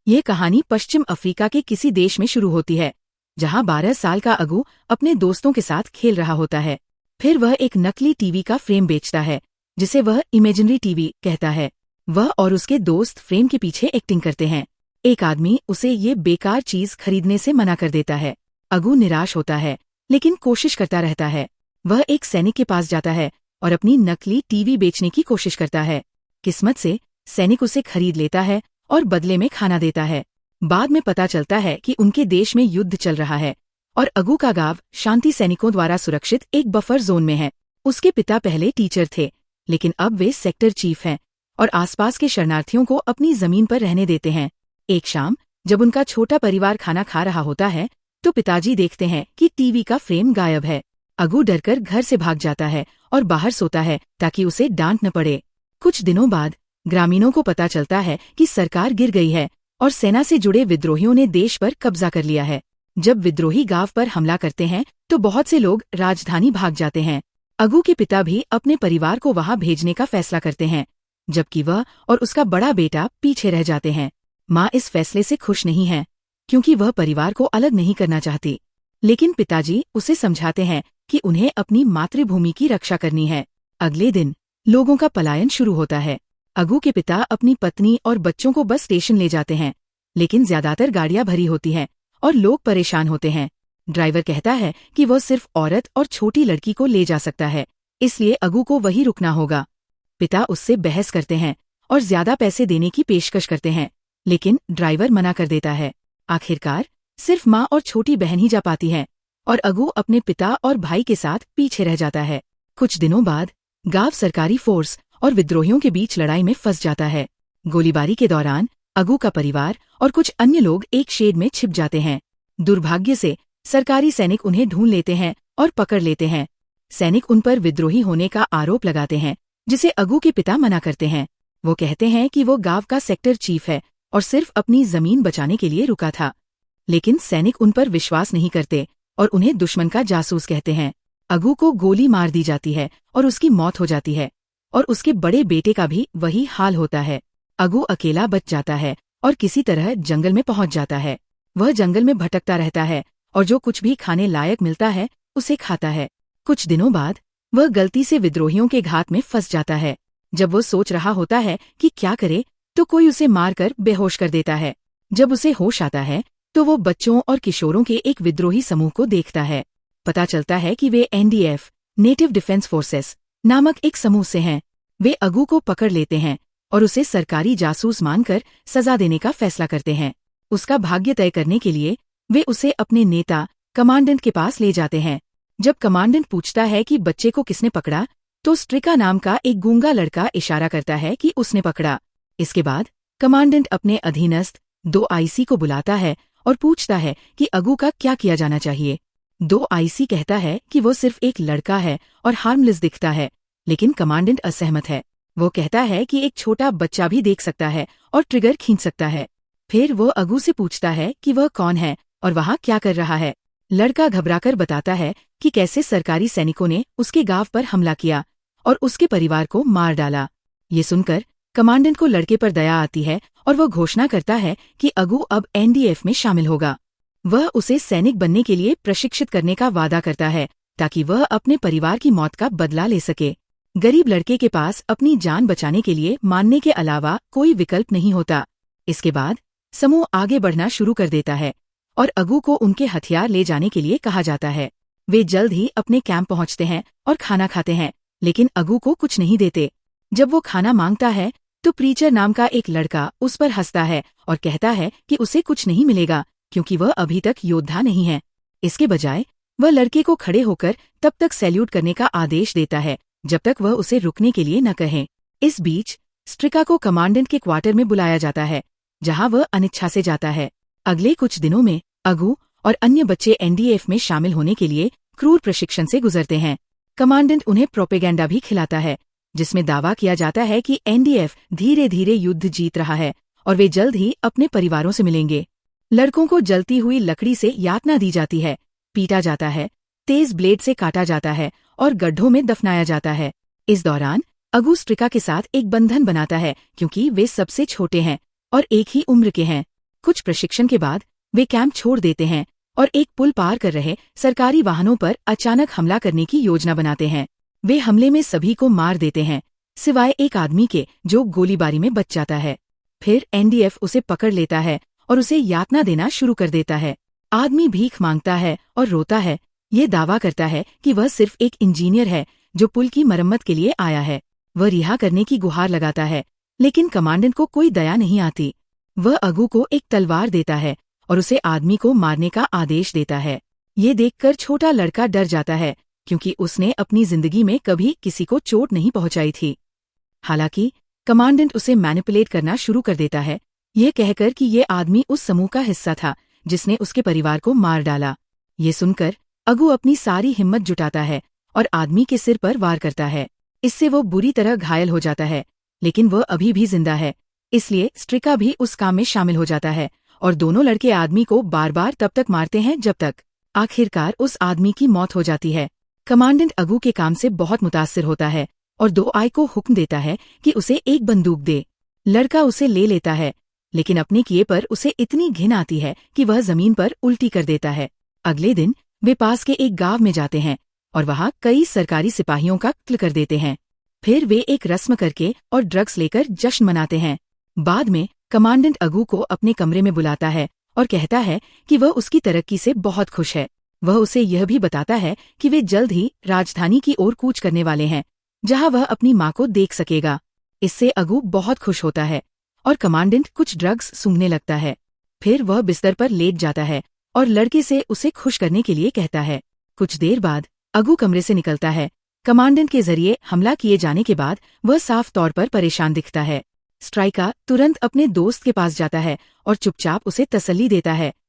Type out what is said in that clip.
ये कहानी पश्चिम अफ्रीका के किसी देश में शुरू होती है, जहाँ 12 साल का अगू अपने दोस्तों के साथ खेल रहा होता है। फिर वह एक नकली टीवी का फ्रेम बेचता है, जिसे वह इमेजिनरी टीवी कहता है। वह और उसके दोस्त फ्रेम के पीछे एक्टिंग करते हैं। एक आदमी उसे ये बेकार चीज खरीदने से मना कर देता है। अगू निराश होता है, लेकिन कोशिश करता रहता है। वह एक सैनिक के पास जाता है और अपनी नकली टीवी बेचने की कोशिश करता है। किस्मत से सैनिक उसे खरीद लेता है और बदले में खाना देता है। बाद में पता चलता है कि उनके देश में युद्ध चल रहा है और अगू का गांव शांति सैनिकों द्वारा सुरक्षित एक बफर जोन में है। उसके पिता पहले टीचर थे, लेकिन अब वे सेक्टर चीफ हैं और आसपास के शरणार्थियों को अपनी जमीन पर रहने देते हैं। एक शाम जब उनका छोटा परिवार खाना खा रहा होता है, तो पिताजी देखते हैं कि टीवी का फ्रेम गायब है। अगू डरकर घर से भाग जाता है और बाहर सोता है ताकि उसे डांट न पड़े। कुछ दिनों बाद ग्रामीणों को पता चलता है कि सरकार गिर गई है और सेना से जुड़े विद्रोहियों ने देश पर कब्जा कर लिया है। जब विद्रोही गांव पर हमला करते हैं तो बहुत से लोग राजधानी भाग जाते हैं। अगू के पिता भी अपने परिवार को वहां भेजने का फैसला करते हैं, जबकि वह और उसका बड़ा बेटा पीछे रह जाते हैं। माँ इस फैसले से खुश नहीं है, क्योंकि वह परिवार को अलग नहीं करना चाहती। लेकिन पिताजी उसे समझाते हैं कि उन्हें अपनी मातृभूमि की रक्षा करनी है। अगले दिन लोगों का पलायन शुरू होता है। अगू के पिता अपनी पत्नी और बच्चों को बस स्टेशन ले जाते हैं, लेकिन ज्यादातर गाड़ियां भरी होती हैं और लोग परेशान होते हैं। ड्राइवर कहता है कि वह सिर्फ औरत और छोटी लड़की को ले जा सकता है, इसलिए अगू को वहीं रुकना होगा। पिता उससे बहस करते हैं और ज्यादा पैसे देने की पेशकश करते हैं, लेकिन ड्राइवर मना कर देता है। आखिरकार सिर्फ माँ और छोटी बहन ही जा पाती है और अगू अपने पिता और भाई के साथ पीछे रह जाता है। कुछ दिनों बाद गांव सरकारी फोर्स और विद्रोहियों के बीच लड़ाई में फंस जाता है। गोलीबारी के दौरान अगू का परिवार और कुछ अन्य लोग एक शेड में छिप जाते हैं। दुर्भाग्य से सरकारी सैनिक उन्हें ढूंढ लेते हैं और पकड़ लेते हैं। सैनिक उन पर विद्रोही होने का आरोप लगाते हैं, जिसे अगू के पिता मना करते हैं। वो कहते हैं कि वो गांव का सेक्टर चीफ है और सिर्फ अपनी जमीन बचाने के लिए रुका था। लेकिन सैनिक उन पर विश्वास नहीं करते और उन्हें दुश्मन का जासूस कहते हैं। अगू को गोली मार दी जाती है और उसकी मौत हो जाती है, और उसके बड़े बेटे का भी वही हाल होता है। अगू अकेला बच जाता है और किसी तरह जंगल में पहुंच जाता है। वह जंगल में भटकता रहता है और जो कुछ भी खाने लायक मिलता है उसे खाता है। कुछ दिनों बाद वह गलती से विद्रोहियों के घात में फंस जाता है। जब वो सोच रहा होता है कि क्या करे, तो कोई उसे मारकर बेहोश कर देता है। जब उसे होश आता है तो वो बच्चों और किशोरों के एक विद्रोही समूह को देखता है। पता चलता है कि वे NDF नेटिव डिफेंस फोर्सेस नामक एक समूह से हैं। वे अगू को पकड़ लेते हैं और उसे सरकारी जासूस मानकर सजा देने का फैसला करते हैं। उसका भाग्य तय करने के लिए वे उसे अपने नेता कमांडेंट के पास ले जाते हैं। जब कमांडेंट पूछता है कि बच्चे को किसने पकड़ा, तो स्ट्रिका नाम का एक गूंगा लड़का इशारा करता है कि उसने पकड़ा। इसके बाद कमांडेंट अपने अधीनस्थ 2 IC को बुलाता है और पूछता है कि अगू का क्या किया जाना चाहिए। 2 IC कहता है कि वो सिर्फ एक लड़का है और हार्मलेस दिखता है, लेकिन कमांडेंट असहमत है। वो कहता है कि एक छोटा बच्चा भी देख सकता है और ट्रिगर खींच सकता है। फिर वो अगू से पूछता है कि वह कौन है और वहाँ क्या कर रहा है। लड़का घबराकर बताता है कि कैसे सरकारी सैनिकों ने उसके गांव पर हमला किया और उसके परिवार को मार डाला। ये सुनकर कमांडेंट को लड़के पर दया आती है और वह घोषणा करता है कि अगू अब NDF में शामिल होगा। वह उसे सैनिक बनने के लिए प्रशिक्षित करने का वादा करता है, ताकि वह अपने परिवार की मौत का बदला ले सके। गरीब लड़के के पास अपनी जान बचाने के लिए मानने के अलावा कोई विकल्प नहीं होता। इसके बाद समूह आगे बढ़ना शुरू कर देता है और अगू को उनके हथियार ले जाने के लिए कहा जाता है। वे जल्द ही अपने कैंप पहुंचते हैं और खाना खाते हैं, लेकिन अगू को कुछ नहीं देते। जब वो खाना मांगता है तो प्रीचर नाम का एक लड़का उस पर हंसता है और कहता है कि उसे कुछ नहीं मिलेगा, क्योंकि वह अभी तक योद्धा नहीं है। इसके बजाय वह लड़के को खड़े होकर तब तक सैल्यूट करने का आदेश देता है जब तक वह उसे रुकने के लिए न कहे। इस बीच स्ट्रिका को कमांडेंट के क्वार्टर में बुलाया जाता है, जहां वह अनिच्छा से जाता है। अगले कुछ दिनों में अगू और अन्य बच्चे NDF में शामिल होने के लिए क्रूर प्रशिक्षण से गुजरते हैं। कमांडेंट उन्हें प्रोपेगेंडा भी खिलाता है, जिसमें दावा किया जाता है कि NDF धीरे धीरे युद्ध जीत रहा है और वे जल्द ही अपने परिवारों से मिलेंगे। लड़कों को जलती हुई लकड़ी से यातना दी जाती है, पीटा जाता है, तेज ब्लेड से काटा जाता है और गड्ढों में दफनाया जाता है। इस दौरान अगू स्ट्रिका के साथ एक बंधन बनाता है, क्योंकि वे सबसे छोटे हैं और एक ही उम्र के हैं। कुछ प्रशिक्षण के बाद वे कैंप छोड़ देते हैं और एक पुल पार कर रहे सरकारी वाहनों पर अचानक हमला करने की योजना बनाते हैं। वे हमले में सभी को मार देते हैं, सिवाय एक आदमी के जो गोलीबारी में बच जाता है। फिर एनडीएफ उसे पकड़ लेता है और उसे यातना देना शुरू कर देता है। आदमी भीख मांगता है और रोता है। ये दावा करता है कि वह सिर्फ एक इंजीनियर है जो पुल की मरम्मत के लिए आया है। वह रिहा करने की गुहार लगाता है, लेकिन कमांडेंट को कोई दया नहीं आती। वह अगू को एक तलवार देता है और उसे आदमी को मारने का आदेश देता है। ये देखकर छोटा लड़का डर जाता है, क्योंकि उसने अपनी जिंदगी में कभी किसी को चोट नहीं पहुंचाई थी। हालांकि कमांडेंट उसे मैनिपुलेट करना शुरू कर देता है, यह कहकर कि ये आदमी उस समूह का हिस्सा था जिसने उसके परिवार को मार डाला। ये सुनकर अगू अपनी सारी हिम्मत जुटाता है और आदमी के सिर पर वार करता है। इससे वो बुरी तरह घायल हो जाता है, लेकिन वह अभी भी जिंदा है, इसलिए स्ट्रिका भी उस काम में शामिल हो जाता है और दोनों लड़के आदमी को बार बार तब तक मारते हैं जब तक आखिरकार उस आदमी की मौत हो जाती है। कमांडेंट अगू के काम से बहुत मुतासिर होता है और 2 आई को हुक्म देता है कि उसे एक बंदूक दे। लड़का उसे ले लेता है, लेकिन अपने किए पर उसे इतनी घिन आती है कि वह जमीन पर उल्टी कर देता है। अगले दिन वे पास के एक गांव में जाते हैं और वहां कई सरकारी सिपाहियों का कत्ल कर देते हैं। फिर वे एक रस्म करके और ड्रग्स लेकर जश्न मनाते हैं। बाद में कमांडेंट अगू को अपने कमरे में बुलाता है और कहता है कि वह उसकी तरक्की से बहुत खुश है। वह उसे यह भी बताता है कि वे जल्द ही राजधानी की ओर कूच करने वाले हैं, जहां वह अपनी मां को देख सकेगा। इससे अगू बहुत खुश होता है और कमांडेंट कुछ ड्रग्स सूंघने लगता है। फिर वह बिस्तर पर लेट जाता है और लड़के से उसे खुश करने के लिए कहता है। कुछ देर बाद अगू कमरे से निकलता है। कमांडेंट के जरिए हमला किए जाने के बाद वह साफ तौर पर परेशान दिखता है। स्ट्राइका तुरंत अपने दोस्त के पास जाता है और चुपचाप उसे तसल्ली देता है